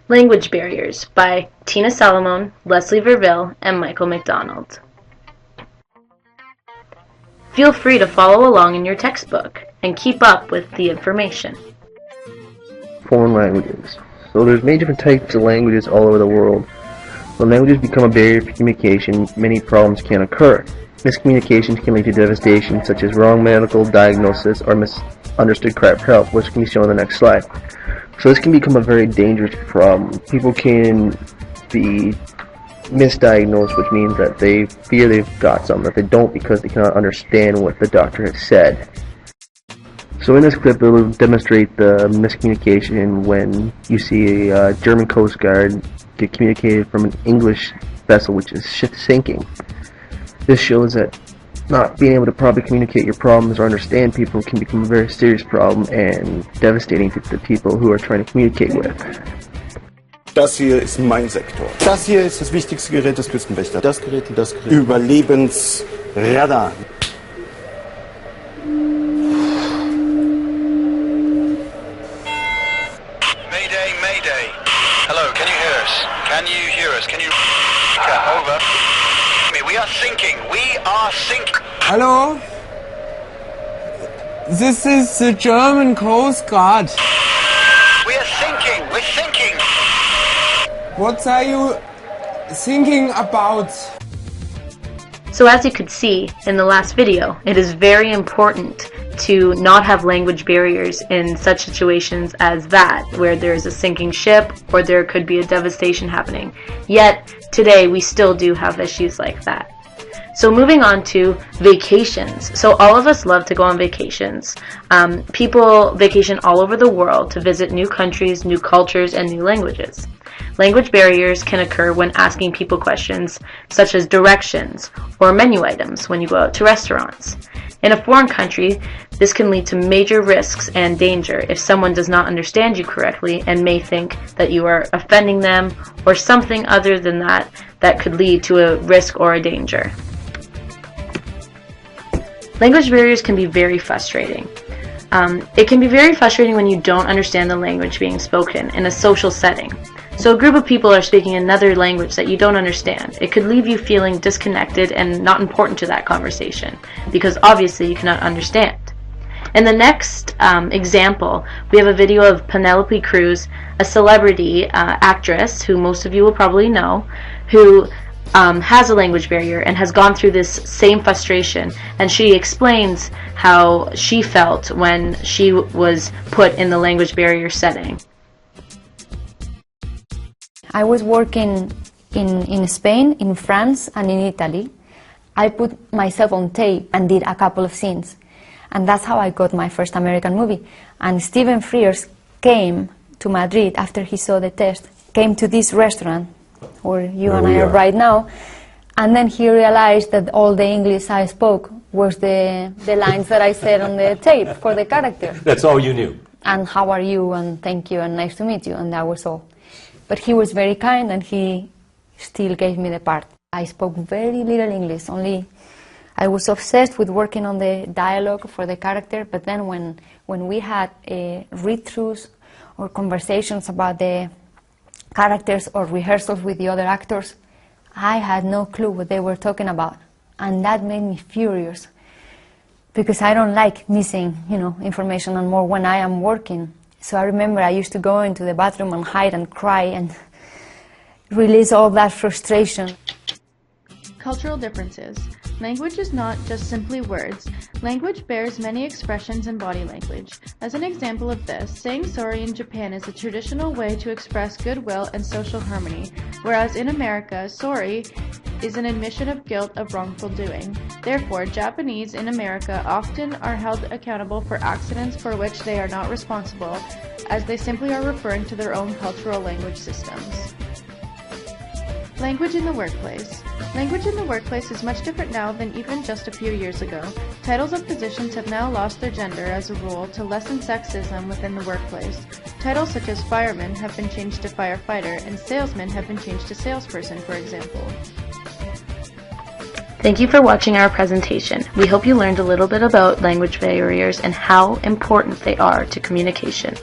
Language Barriers by Tina Salomon, Leslie Verville, and Michael McDonald. Feel free to follow along in your textbook and keep up with the information. Foreign languages. So there's many different types of languages all over the world. When languages become a barrier for communication, many problems can occur. Miscommunications can lead to devastation, such as wrong medical diagnosis or misunderstood cry for help, which can be shown on the next slide. So this can become a very dangerous problem. People can be misdiagnosed, which means that they fear they've got something that they don't because they cannot understand what the doctor has said. So in this clip, it will demonstrate the miscommunication when you see a German Coast Guard get communicated from an English vessel which is sinking. This shows that not being able to properly communicate your problems or understand people can become a very serious problem and devastating to the people who are trying to communicate with. Das hier ist mein Sektor. Das hier ist das wichtigste Gerät des Küstenwächters. Das Gerät und das Gerät. Überlebensradar. Mayday, Mayday. Hello, can you hear us? Can you hear us? Can you... Over. We are sinking. We are sinking. Hello? This is the German Coast Guard. We are sinking. We're sinking. What are you thinking about? So as you could see in the last video, it is very important to not have language barriers in such situations as that, where there is a sinking ship or there could be a devastation happening. Yet, today we still do have issues like that. So moving on to vacations. So all of us love to go on vacations. People vacation all over the world to visit new countries, new cultures, and new languages. Language barriers can occur when asking people questions such as directions or menu items when you go out to restaurants. In a foreign country, this can lead to major risks and danger if someone does not understand you correctly and may think that you are offending them or something other than that that could lead to a risk or a danger. Language barriers can be very frustrating. It can be very frustrating when you don't understand the language being spoken in a social setting. So a group of people are speaking another language that you don't understand. It could leave you feeling disconnected and not important to that conversation because obviously you cannot understand. In the next example, we have a video of Penelope Cruz, a celebrity actress who most of you will probably know, who has a language barrier and has gone through this same frustration, and she explains how she felt when she was put in the language barrier setting. I was working in Spain, in France, and in Italy. I put myself on tape and did a couple of scenes, and that's how I got my first American movie. And Stephen Frears came to Madrid after he saw the test, came to this restaurant where you and I are right now, and then he realized that all the English I spoke was the lines that I said on the tape for the character. That's all you knew? And how are you, and thank you, and nice to meet you, and that was all. But he was very kind, and he still gave me the part. I spoke very little English, only I was obsessed with working on the dialogue for the character, but then when we had read-throughs or conversations about the characters or rehearsals with the other actors, I had no clue what they were talking about, and that made me furious because I don't like missing, information, and more when I am working. So I remember I used to go into the bathroom and hide and cry and release all that frustration. Cultural differences. Language is not just simply words. Language bears many expressions in body language. As an example of this, saying sorry in Japan is a traditional way to express goodwill and social harmony, whereas in America, sorry is an admission of guilt of wrongful doing. Therefore, Japanese in America often are held accountable for accidents for which they are not responsible, as they simply are referring to their own cultural language systems. Language in the workplace. Language in the workplace is much different now than even just a few years ago. Titles of positions have now lost their gender as a rule to lessen sexism within the workplace. Titles such as fireman have been changed to firefighter, and salesman have been changed to salesperson, for example. Thank you for watching our presentation. We hope you learned a little bit about language barriers and how important they are to communication.